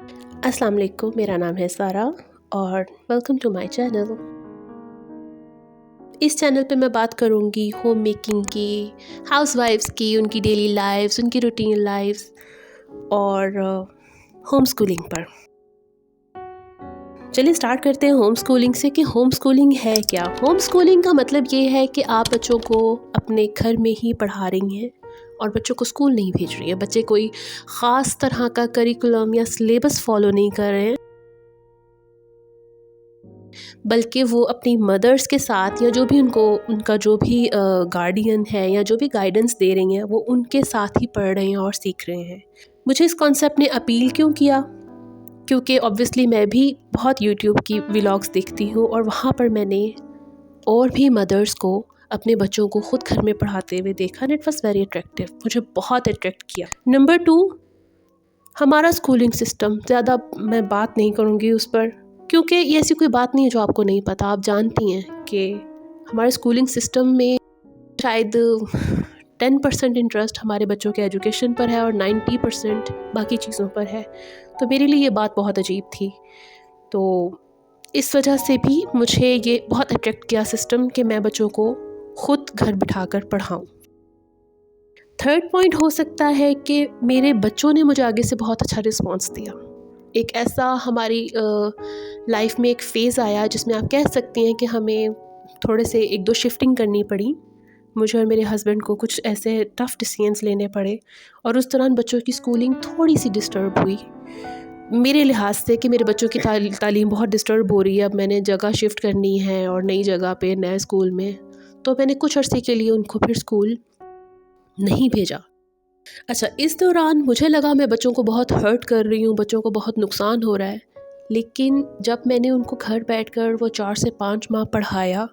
अस्सलाम वालेकुम, मेरा नाम है सारा और वेलकम टू माय चैनल। इस चैनल पे मैं बात करूँगी होम मेकिंग की, हाउसवाइफ्स की, उनकी डेली लाइफ्स, उनकी रूटीन लाइफ्स और होम स्कूलिंग पर। चलिए स्टार्ट करते हैं होम स्कूलिंग से कि होम स्कूलिंग है क्या। होम स्कूलिंग का मतलब ये है कि आप बच्चों को अपने घर में ही पढ़ा रही हैं और बच्चों को स्कूल नहीं भेज रही है। बच्चे कोई ख़ास तरह का करिकुलम या सिलेबस फॉलो नहीं कर रहे हैं, बल्कि वो अपनी मदर्स के साथ या जो भी उनका जो भी गार्डियन है या जो भी गाइडेंस दे रही हैं वो उनके साथ ही पढ़ रहे हैं और सीख रहे हैं। मुझे इस कॉन्सेप्ट ने अपील क्यों किया, क्योंकि ऑब्वियसली मैं भी बहुत यूट्यूब की व्लॉग्स देखती हूँ और वहाँ पर मैंने और भी मदर्स को अपने बच्चों को ख़ुद घर में पढ़ाते हुए देखा and it was very attractive. मुझे बहुत अट्रैक्ट किया। नंबर 2, हमारा स्कूलिंग सिस्टम। ज़्यादा मैं बात नहीं करूँगी उस पर, क्योंकि ये ऐसी कोई बात नहीं है जो आपको नहीं पता। आप जानती हैं कि हमारे स्कूलिंग सिस्टम में शायद 10% इंटरेस्ट हमारे बच्चों के एजुकेशन पर है और 90% बाकी चीज़ों पर है। तो मेरे लिए ये बात बहुत अजीब थी। तो इस वजह से भी मुझे ये बहुत अट्रैक्ट किया सिस्टम कि मैं बच्चों को ख़ुद घर बिठाकर पढ़ाऊँ। थर्ड पॉइंट हो सकता है कि मेरे बच्चों ने मुझे आगे से बहुत अच्छा रिस्पॉन्स दिया। एक ऐसा हमारी लाइफ में एक फ़ेज़ आया जिसमें आप कह सकती हैं कि हमें थोड़े से 1-2 शिफ्टिंग करनी पड़ी। मुझे और मेरे हस्बैंड को कुछ ऐसे टफ़ डिसीजंस लेने पड़े और उस दौरान बच्चों की स्कूलिंग थोड़ी सी डिस्टर्ब हुई मेरे लिहाज से कि मेरे बच्चों की तालीम बहुत डिस्टर्ब हो रही है। अब मैंने जगह शिफ्ट करनी है और नई जगह पे नए स्कूल में, तो मैंने कुछ अरसे के लिए उनको फिर स्कूल नहीं भेजा। अच्छा, इस दौरान मुझे लगा मैं बच्चों को बहुत हर्ट कर रही हूँ, बच्चों को बहुत नुकसान हो रहा है। लेकिन जब मैंने उनको घर बैठकर वो 4 से 5 माह पढ़ाया,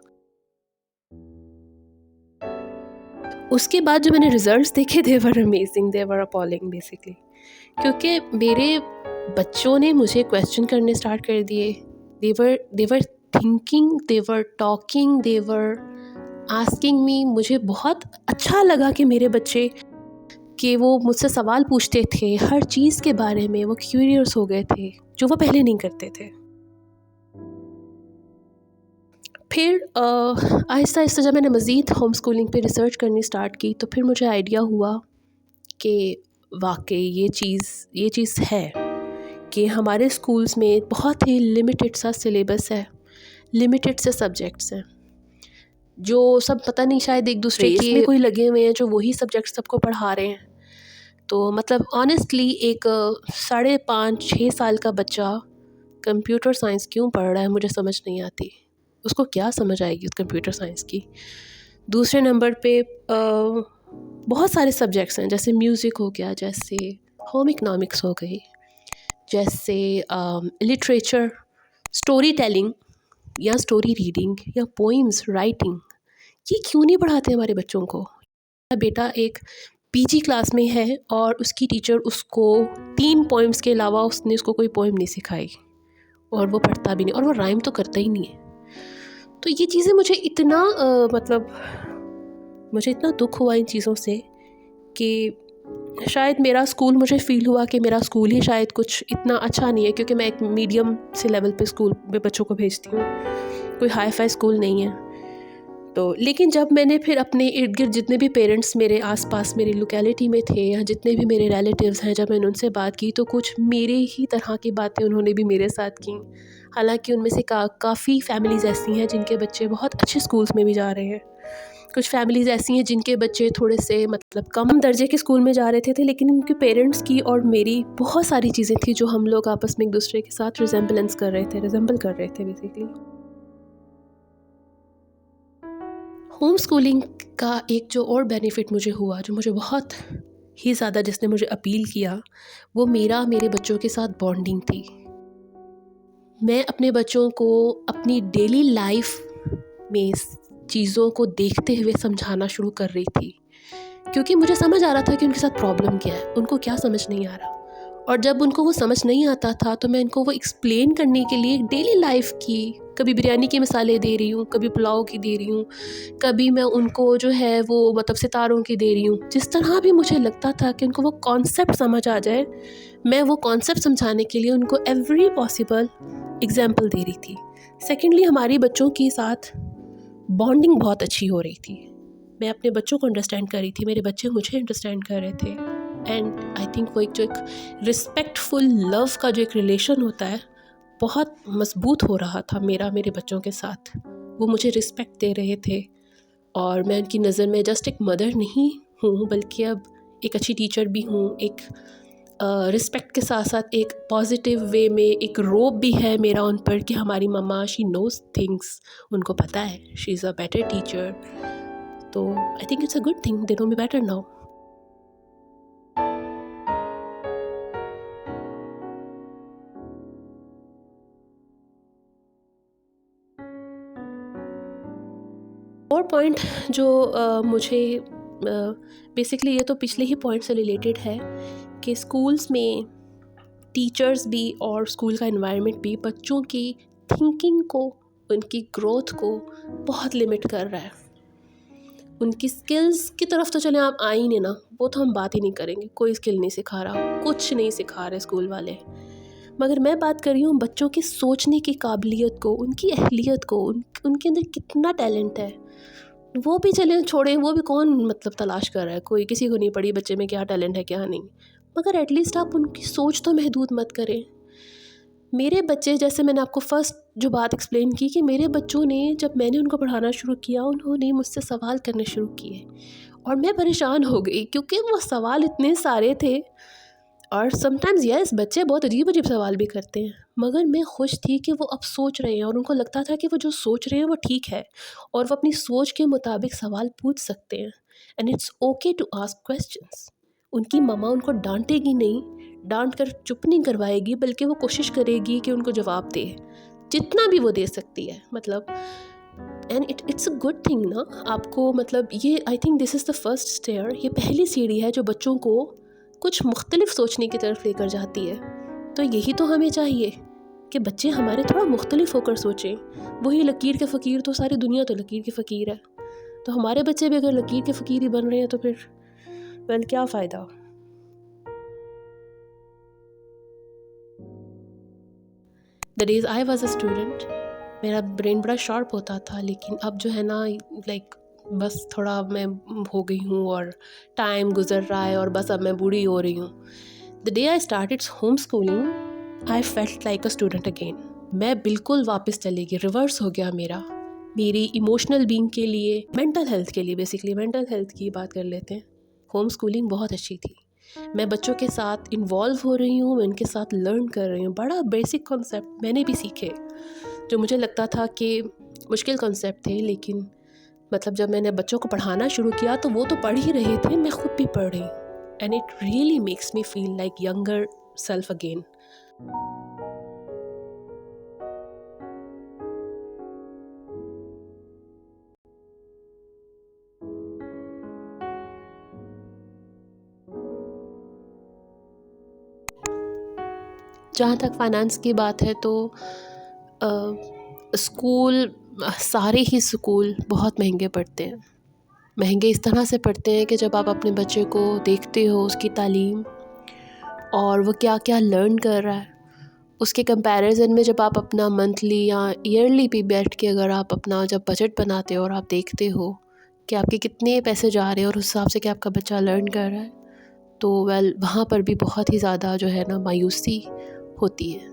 उसके बाद जो मैंने रिजल्ट्स देखे they were amazing, they were appalling basically. क्योंकि मेरे बच्चों ने मुझे क्वेश्चन करने स्टार्ट कर दिए। They were thinking, they were talking, they were asking me. मुझे बहुत अच्छा लगा कि मेरे बच्चे कि वो मुझसे सवाल पूछते थे हर चीज़ के बारे में। वो क्यूरियस हो गए थे, जो वो पहले नहीं करते थे। फिर आहिस्ता आहिस्ता जब मैंने मज़ीद होम स्कूलिंग पे रिसर्च करनी स्टार्ट की, तो फिर मुझे आइडिया हुआ कि वाकई ये चीज़ है कि हमारे स्कूल्स में बहुत ही लिमिटेड सा सिलेबस है, लिमिटेड से सब्जेक्ट्स हैं, जो सब पता नहीं शायद एक दूसरे के में कोई लगे हुए हैं जो वही सब्जेक्ट सबको पढ़ा रहे हैं। तो मतलब ऑनेस्टली एक 5.5-6 साल का बच्चा कंप्यूटर साइंस क्यों पढ़ रहा है मुझे समझ नहीं आती। उसको क्या समझ आएगी उस कंप्यूटर साइंस की। दूसरे नंबर पे बहुत सारे सब्जेक्ट्स हैं, जैसे म्यूज़िक हो गया, जैसे होम इकोनॉमिक्स हो गई, जैसे लिटरेचर, स्टोरी टेलिंग या स्टोरी रीडिंग या पोइम्स राइटिंग। ये क्यों नहीं पढ़ाते हमारे बच्चों को। मेरा बेटा एक पीजी क्लास में है और उसकी टीचर उसको 3 पोइम्स के अलावा उसने उसको कोई पोइम नहीं सिखाई और वो पढ़ता भी नहीं और वो राइम तो करता ही नहीं है। तो ये चीज़ें मुझे इतना मुझे इतना दुख हुआ इन चीज़ों से कि शायद मेरा स्कूल, मुझे फ़ील हुआ कि मेरा स्कूल ही शायद कुछ इतना अच्छा नहीं है, क्योंकि मैं एक मीडियम से लेवल पे स्कूल में बच्चों को भेजती हूँ, कोई हाई फाई स्कूल नहीं है। तो लेकिन जब मैंने फिर अपने इर्द गिर्द जितने भी पेरेंट्स मेरे आसपास मेरी लोकेलिटी में थे या जितने भी मेरे रिलेटिव्स हैं, जब मैंने उनसे बात की तो कुछ मेरे ही तरह की बातें उन्होंने भी मेरे साथ की। हालांकि उनमें से काफ़ी फैमिलीज़ ऐसी हैं जिनके बच्चे बहुत अच्छे स्कूल्स में भी जा रहे हैं। कुछ फैमिलीज़ ऐसी हैं जिनके बच्चे थोड़े से मतलब कम दर्जे के स्कूल में जा रहे थे, लेकिन उनके पेरेंट्स की और मेरी बहुत सारी चीज़ें थी जो हम लोग आपस में एक दूसरे के साथ रिजेंबल कर रहे थे बेसिकली। होम स्कूलिंग का एक जो और बेनिफिट मुझे हुआ, जो मुझे बहुत ही ज़्यादा जिसने मुझे अपील किया, वो मेरे बच्चों के साथ बॉन्डिंग थी। मैं अपने बच्चों को अपनी डेली लाइफ में चीज़ों को देखते हुए समझाना शुरू कर रही थी, क्योंकि मुझे समझ आ रहा था कि उनके साथ प्रॉब्लम क्या है, उनको क्या समझ नहीं आ रहा। और जब उनको वो समझ नहीं आता था तो मैं उनको वो एक्सप्लेन करने के लिए डेली लाइफ की कभी बिरयानी की मिसालें दे रही हूँ, कभी पुलाव की दे रही हूँ, कभी मैं उनको जो है वो मतलब सितारों की दे रही हूँ। जिस तरह भी मुझे लगता था कि उनको वो कॉन्सेप्ट समझ आ जाए, मैं वो कॉन्सेप्ट समझाने के लिए उनको एवरी पॉसिबल एग्जाम्पल दे रही थी। सेकेंडली, हमारी बच्चों के साथ बॉन्डिंग बहुत अच्छी हो रही थी। मैं अपने बच्चों को अंडरस्टैंड कर रही थी, मेरे बच्चे मुझे अंडरस्टैंड कर रहे थे। एंड आई थिंक वो एक रिस्पेक्टफुल लव का जो एक रिलेशन होता है, बहुत मजबूत हो रहा था मेरा मेरे बच्चों के साथ। वो मुझे रिस्पेक्ट दे रहे थे और मैं उनकी नज़र में जस्ट एक मदर नहीं हूँ, बल्कि अब एक अच्छी टीचर भी हूँ। एक रिस्पेक्ट के साथ साथ एक पॉजिटिव वे में एक रोब भी है मेरा उन पर कि हमारी मम्मा शी नोज थिंग्स, उनको पता है, she is a better teacher. तो I think it's a good thing, they know me better now. और पॉइंट जो मुझे बेसिकली, ये तो पिछले ही पॉइंट से रिलेटेड है कि स्कूल्स में टीचर्स भी और स्कूल का एनवायरनमेंट भी बच्चों की थिंकिंग को, उनकी ग्रोथ को बहुत लिमिट कर रहा है। उनकी स्किल्स की तरफ तो चले आप आ ही नहीं ना, वो तो हम बात ही नहीं करेंगे, कोई स्किल नहीं सिखा रहा, कुछ नहीं सिखा रहे स्कूल वाले। मगर मैं बात कर रही हूँ बच्चों की सोचने की काबिलियत को, उनकी अहलियत को, उनके अंदर कितना टैलेंट है। वो भी चले छोड़े, वो भी कौन मतलब तलाश कर रहा है, कोई किसी को नहीं पड़ी बच्चे में क्या टैलेंट है क्या नहीं। मगर एटलीस्ट आप उनकी सोच तो महदूद मत करें। मेरे बच्चे, जैसे मैंने आपको फर्स्ट जो बात एक्सप्लेन की कि मेरे बच्चों ने, जब मैंने उनको पढ़ाना शुरू किया, उन्होंने मुझसे सवाल करने शुरू किए और मैं परेशान हो गई क्योंकि वो सवाल इतने सारे थे। और समटाइम्स यस, बच्चे बहुत अजीब अजीब सवाल भी करते हैं, मगर मैं खुश थी कि वो अब सोच रहे हैं और उनको लगता था कि वो जो सोच रहे हैं वो ठीक है और वो अपनी सोच के मुताबिक सवाल पूछ सकते हैं। And it's okay to ask questions. उनकी मम्मा उनको डांटेगी नहीं, डांट कर चुप नहीं करवाएगी, बल्कि वो कोशिश करेगी कि उनको जवाब दे, जितना भी वो दे सकती है मतलब। And it's a good thing ना आपको, मतलब ये I think this is the first stair, ये पहली सीढ़ी है जो बच्चों को कुछ मुख्तलिफ सोचने की तरफ लेकर जाती है। तो यही तो हमें चाहिए कि बच्चे हमारे थोड़ा मुख्तलिफ होकर सोचें। वही लकीर के फ़कीर, तो सारी दुनिया तो लकीर की फ़कीर है, तो हमारे बच्चे भी अगर लकीर के फ़कीर ही बन रहे हैं तो फिर वेल क्या फ़ायदा। The days I was a student, मेरा ब्रेन बड़ा शार्प होता था, लेकिन अब जो है ना लाइक बस थोड़ा मैं हो गई हूँ और टाइम गुजर रहा है और बस अब मैं बूढ़ी हो रही हूँ। The day I started home schooling I felt like a student again. मैं बिल्कुल वापस चली गई, रिवर्स हो गया मेरी इमोशनल बीइंग के लिए, मेंटल हेल्थ के लिए, बेसिकली मेंटल हेल्थ की बात कर लेते हैं। होम स्कूलिंग बहुत अच्छी थी, मैं बच्चों के साथ इन्वॉल्व हो रही हूँ, मैं उनके साथ लर्न कर रही हूँ। बड़ा बेसिक कॉन्सेप्ट मैंने भी सीखे जो मुझे लगता था कि मुश्किल कॉन्सेप्ट थे, लेकिन मतलब जब मैंने बच्चों को पढ़ाना शुरू किया तो वो तो पढ़ ही रहे थे, मैं खुद भी पढ़ रही हूँ। And it really makes me feel like younger self again. जहाँ तक फाइनेंस की बात है तो स्कूल, सारे ही स्कूल बहुत महंगे पड़ते हैं। महंगे इस तरह से पड़ते हैं कि जब आप अपने बच्चे को देखते हो, उसकी तालीम और वो क्या क्या लर्न कर रहा है, उसके कंपैरिजन में जब आप अपना मंथली या ईयरली भी बैठ के अगर आप अपना जब बजट बनाते हो और आप देखते हो कि आपके कितने पैसे जा रहे हैं और उस हिसाब से कि आपका बच्चा लर्न कर रहा है, तो वेल वहाँ पर भी बहुत ही ज़्यादा जो है ना मायूसी होती है।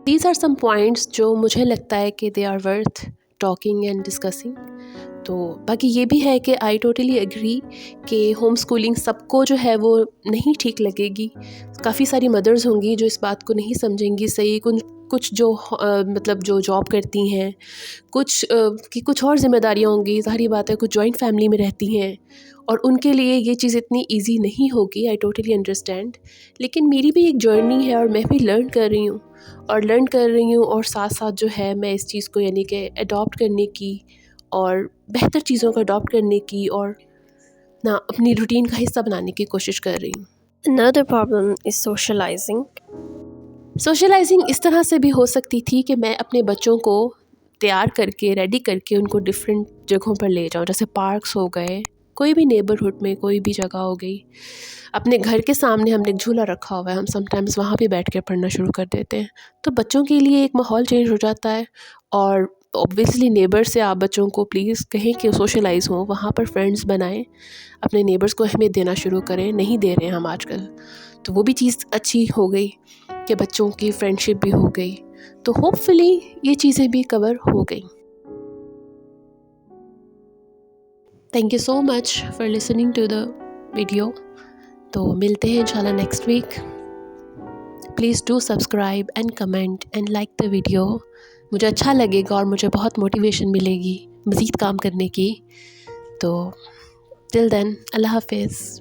दीज आर सम पॉइंट्स जो मुझे लगता है कि they are worth talking and discussing. तो बाकी ये भी है कि आई टोटली एग्री कि होम स्कूलिंग सबको जो है वो नहीं ठीक लगेगी। काफ़ी सारी मदर्स होंगी जो इस बात को नहीं समझेंगी सही, कुछ जो मतलब जो जॉब करती हैं, कुछ की कुछ और ज़िम्मेदारियाँ होंगी, ज़ाहिर बात है कुछ जॉइंट फैमिली में रहती हैं और उनके लिए ये चीज़ इतनी इजी नहीं होगी। आई टोटली अंडरस्टैंड, लेकिन मेरी भी एक जर्नी है और मैं भी लर्न कर रही हूँ और साथ साथ जो है मैं इस चीज़ को यानी कि अडॉप्ट करने की और बेहतर चीज़ों को अडॉप्ट करने की और ना अपनी रूटीन का हिस्सा बनाने की कोशिश कर रही हूँ। Another problem is socializing. Socialising इस तरह से भी हो सकती थी कि मैं अपने बच्चों को तैयार करके रेडी करके उनको डिफरेंट जगहों पर ले जाऊँ, जैसे पार्क्स हो गए, कोई भी नेबरहुड में कोई भी जगह हो गई। अपने घर के सामने हमने एक झूला रखा हुआ है, हम समटाइम्स वहाँ पे बैठ के पढ़ना शुरू कर देते हैं। तो बच्चों के लिए एक माहौल चेंज हो जाता है और ऑब्वियसली नेबर से आप बच्चों को प्लीज़ कहें कि सोशलाइज़ हों, वहाँ पर फ्रेंड्स बनाएं, अपने नेबर्स को अहमियत देना शुरू करें, नहीं दे रहे हैं हम आजकल। तो वो भी चीज़ अच्छी हो गई कि बच्चों की फ्रेंडशिप भी हो गई। तो होपफुली ये चीज़ें भी कवर हो गई। Thank you so much for listening to the video. तो मिलते हैं इंशाल्लाह next week. Please do subscribe and comment and like the video. मुझे अच्छा लगेगा और मुझे बहुत मोटिवेशन मिलेगी मज़ीद काम करने की। तो टिल देन, अल्लाह हाफ़िज़।